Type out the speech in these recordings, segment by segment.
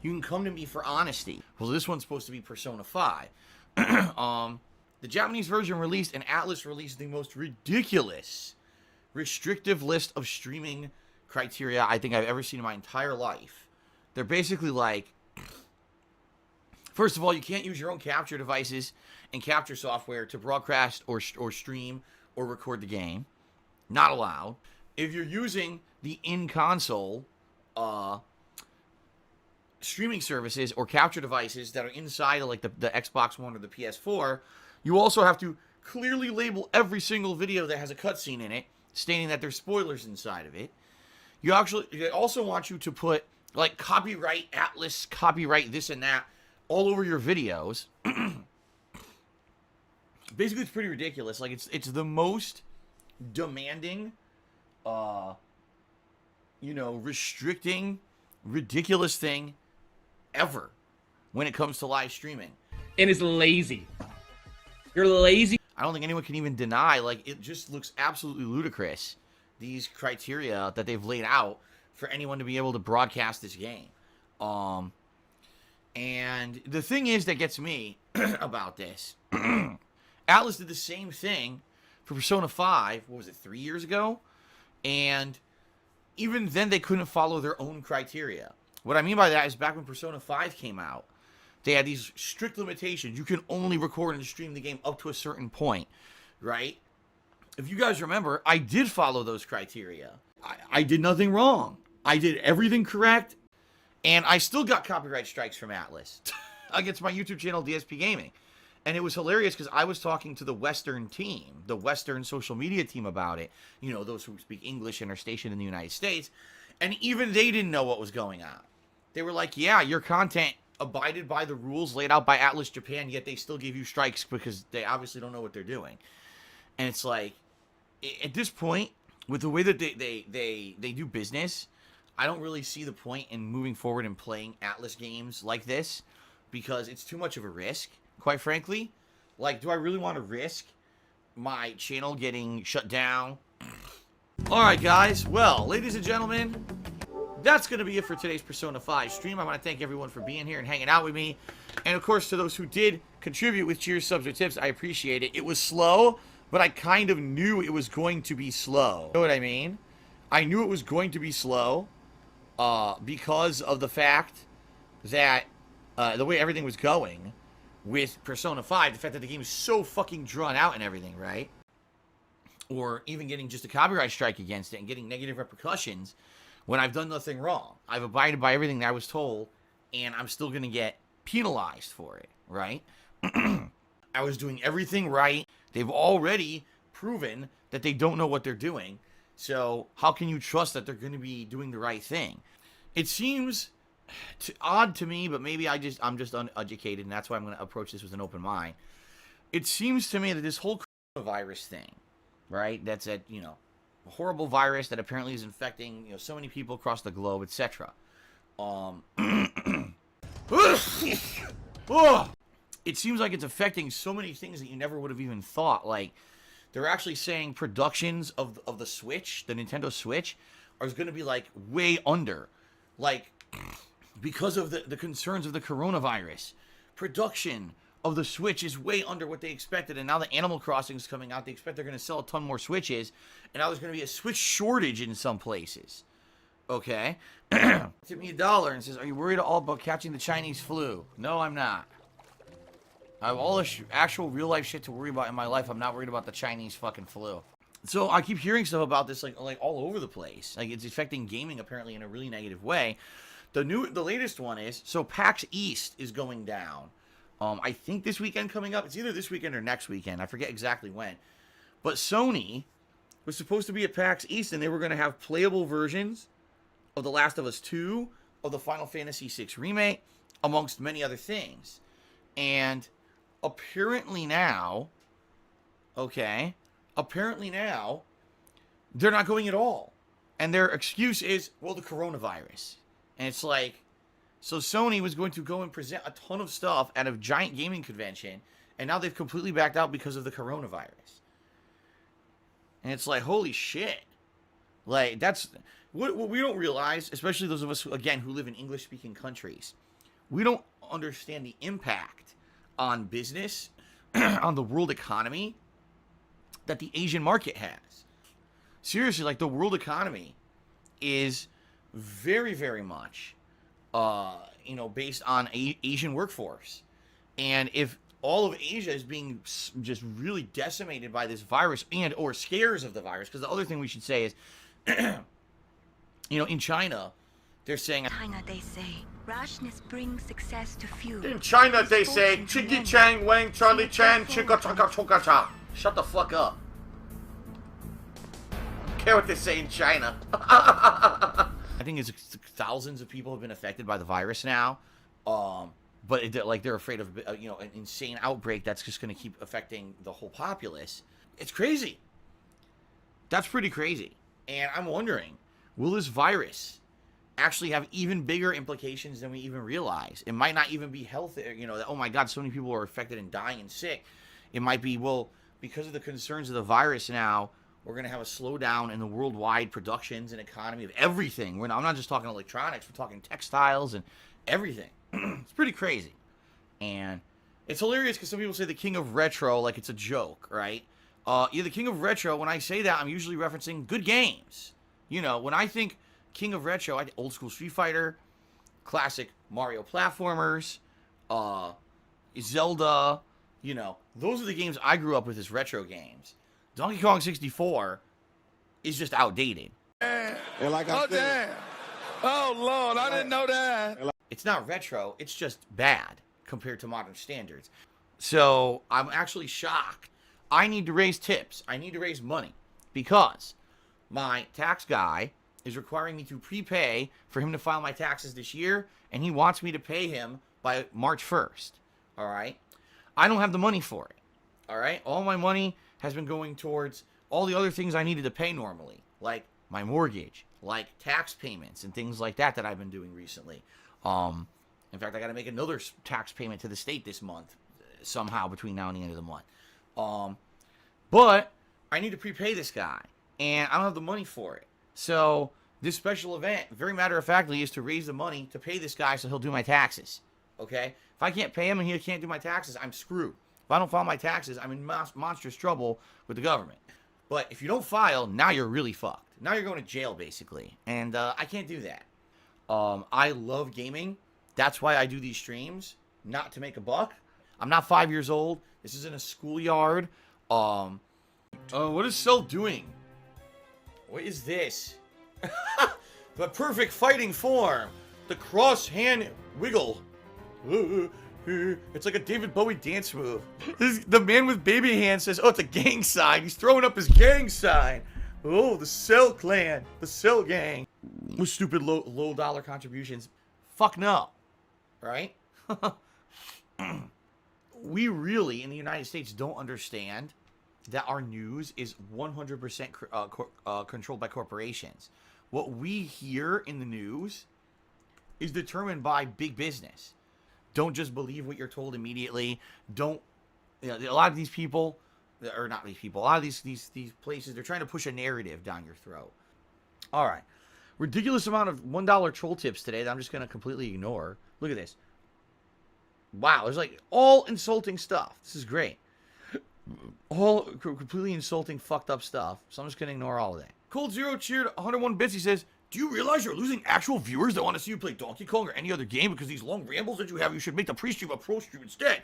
You can come to me for honesty. Well, this one's supposed to be Persona 5. The Japanese version released, and Atlus released the most ridiculous, restrictive list of streaming criteria I think I've ever seen in my entire life. They're basically like, first of all, you can't use your own capture devices and capture software to broadcast or stream or record the game. Not allowed. If you're using the in-console streaming services or capture devices that are inside of like the Xbox One or the PS4, you also have to clearly label every single video that has a cutscene in it, stating that there's spoilers inside of it. They also want you to put like copyright Atlus, copyright this and that all over your videos. Basically, it's pretty ridiculous. Like it's the most demanding, restricting, ridiculous thing ever when it comes to live streaming. And it's lazy. You're lazy. I don't think anyone can even deny, like, it just looks absolutely ludicrous, these criteria that they've laid out for anyone to be able to broadcast this game. And the thing is that gets me about this, Atlus did the same thing for Persona 5, 3 years ago? And even then they couldn't follow their own criteria. What I mean by that is back when Persona 5 came out, they had these strict limitations. You can only record and stream the game up to a certain point, right? If you guys remember, I did follow those criteria. I did nothing wrong. I did everything correct, and I still got copyright strikes from Atlus against my YouTube channel, DSP Gaming. And it was hilarious because I was talking to the Western team, the Western social media team about it. You know, those who speak English and are stationed in the United States. And even they didn't know what was going on. They were like, yeah, your content abided by the rules laid out by Atlus Japan, yet they still give you strikes because they obviously don't know what they're doing. And it's like, at this point, with the way that they do business, I don't really see the point in moving forward and playing Atlus games like this because it's too much of a risk, quite frankly. Like, do I really want to risk my channel getting shut down? Alright, guys. Well, ladies and gentlemen, that's going to be it for today's Persona 5 stream. I want to thank everyone for being here and hanging out with me. And, of course, to those who did contribute with cheers, subs, or tips, I appreciate it. It was slow, but I kind of knew it was going to be slow. You know what I mean? I knew it was going to be slow because of the fact that the way everything was going with Persona 5, the fact that the game is so fucking drawn out and everything, right? Or even getting just a copyright strike against it and getting negative repercussions when I've done nothing wrong. I've abided by everything that I was told, and I'm still going to get penalized for it, right? I was doing everything right. They've already proven that they don't know what they're doing. So how can you trust that they're going to be doing the right thing? It seems odd to me, but maybe I'm just uneducated, and that's why I'm going to approach this with an open mind. It seems to me that this whole coronavirus thing, right? That's a horrible virus that apparently is infecting so many people across the globe, etc. It seems like it's affecting so many things that you never would have even thought. Like, they're actually saying productions of the Switch, the Nintendo Switch, are going to be like way under, like, because of the concerns of the coronavirus. Production of the Switch is way under what they expected, and now the Animal Crossing is coming out. They expect they're going to sell a ton more Switches, and now there's going to be a Switch shortage in some places. Okay? Tip me $1 and says, are you worried at all about catching the Chinese flu? No, I'm not. I have all this actual real-life shit to worry about in my life. I'm not worried about the Chinese fucking flu. So I keep hearing stuff about this like all over the place. Like, it's affecting gaming apparently in a really negative way. The latest one is, so PAX East is going down. I think this weekend coming up. It's either this weekend or next weekend. I forget exactly when. But Sony was supposed to be at PAX East, and they were going to have playable versions of The Last of Us 2, of the Final Fantasy VI Remake, amongst many other things. And apparently now, they're not going at all. And their excuse is, well, the coronavirus. And it's like, so Sony was going to go and present a ton of stuff at a giant gaming convention, and now they've completely backed out because of the coronavirus. And it's like, holy shit. Like, that's what we don't realize, especially those of us who live in English-speaking countries. We don't understand the impact on business, on the world economy that the Asian market has. Seriously, like the world economy is very, very much, based on Asian workforce. And if all of Asia is being just really decimated by this virus and or scares of the virus, because the other thing we should say is, in China, they're saying... China, they say, rashness brings success to few. In China, they say, Chiggy Chang Wang Charlie Chan Chika Chaka Choka Cha. Shut the fuck up. I don't care what they say in China. I think it's thousands of people have been affected by the virus now. But they're afraid of an insane outbreak that's just going to keep affecting the whole populace. It's crazy. That's pretty crazy. And I'm wondering, will this virus actually have even bigger implications than we even realize? It might not even be health. Oh my God, so many people are affected and dying and sick. It might be, well, because of the concerns of the virus now, we're going to have a slowdown in the worldwide productions and economy of everything. I'm not just talking electronics. We're talking textiles and everything. It's pretty crazy. And it's hilarious because some people say the king of retro like it's a joke, right? The king of retro, when I say that, I'm usually referencing good games. When I think king of retro, I think old school Street Fighter, classic Mario platformers, Zelda, those are the games I grew up with as retro games. Donkey Kong 64 is just outdated. And like I said, damn. Oh, Lord, I didn't know that. It's not retro, it's just bad compared to modern standards. So I'm actually shocked. I need to raise tips. I need to raise money because my tax guy is requiring me to prepay for him to file my taxes this year, and he wants me to pay him by March 1st. All right? I don't have the money for it. All right? All my money has been going towards all the other things I needed to pay normally, like my mortgage, like tax payments and things like that I've been doing recently. In fact, I got to make another tax payment to the state this month, somehow between now and the end of the month. But I need to prepay this guy, and I don't have the money for it. So this special event, very matter-of-factly, is to raise the money to pay this guy so he'll do my taxes. Okay? If I can't pay him and he can't do my taxes, I'm screwed. If I don't file my taxes, I'm in monstrous trouble with the government. But if you don't file, now you're really fucked. Now you're going to jail, basically. And I can't do that. I love gaming. That's why I do these streams, not to make a buck. I'm not 5 years old. This isn't a schoolyard. What is Cell doing? What is this? The perfect fighting form. The cross hand wiggle. It's like a David Bowie dance move. The man with baby hands says, oh, it's a gang sign. He's throwing up his gang sign. Oh, the Cell clan. The Cell gang. With stupid low dollar contributions. Fuck no. Right? We really, in the United States, don't understand that our news is 100% controlled by corporations. What we hear in the news is determined by big business. Don't just believe what you're told immediately. A lot of these people, or not these people, a lot of these places, they're trying to push a narrative down your throat. All right. Ridiculous amount of $1 troll tips today that I'm just going to completely ignore. Look at this. Wow, there's like all insulting stuff. This is great. All completely insulting, fucked up stuff. So I'm just going to ignore all of that. Cold Zero cheered 101 bits. He says, do you realize you're losing actual viewers that want to see you play Donkey Kong or any other game because these long rambles that you have, you should make the pre-stream a pro stream instead.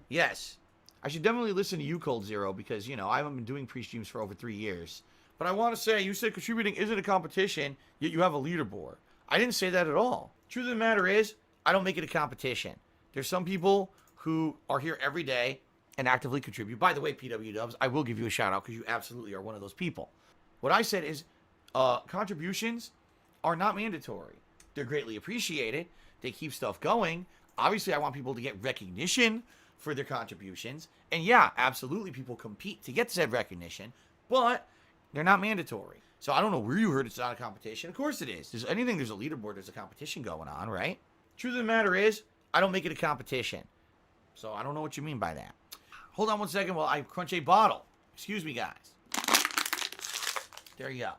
Yes. I should definitely listen to you, Cold Zero, because, I haven't been doing pre-streams for over 3 years. But I want to say, you said contributing isn't a competition, yet you have a leaderboard. I didn't say that at all. Truth of the matter is, I don't make it a competition. There's some people who are here every day and actively contribute. By the way, PW Dubs, I will give you a shout out because you absolutely are one of those people. What I said is, contributions are not mandatory. They're greatly appreciated. They keep stuff going. Obviously, I want people to get recognition for their contributions. And yeah, absolutely, people compete to get said recognition, but they're not mandatory. So I don't know where you heard it's not a competition. Of course it is. There's a leaderboard, there's a competition going on, right? Truth of the matter is, I don't make it a competition. So I don't know what you mean by that. Hold on one second while I crunch a bottle. Excuse me, guys. There you go.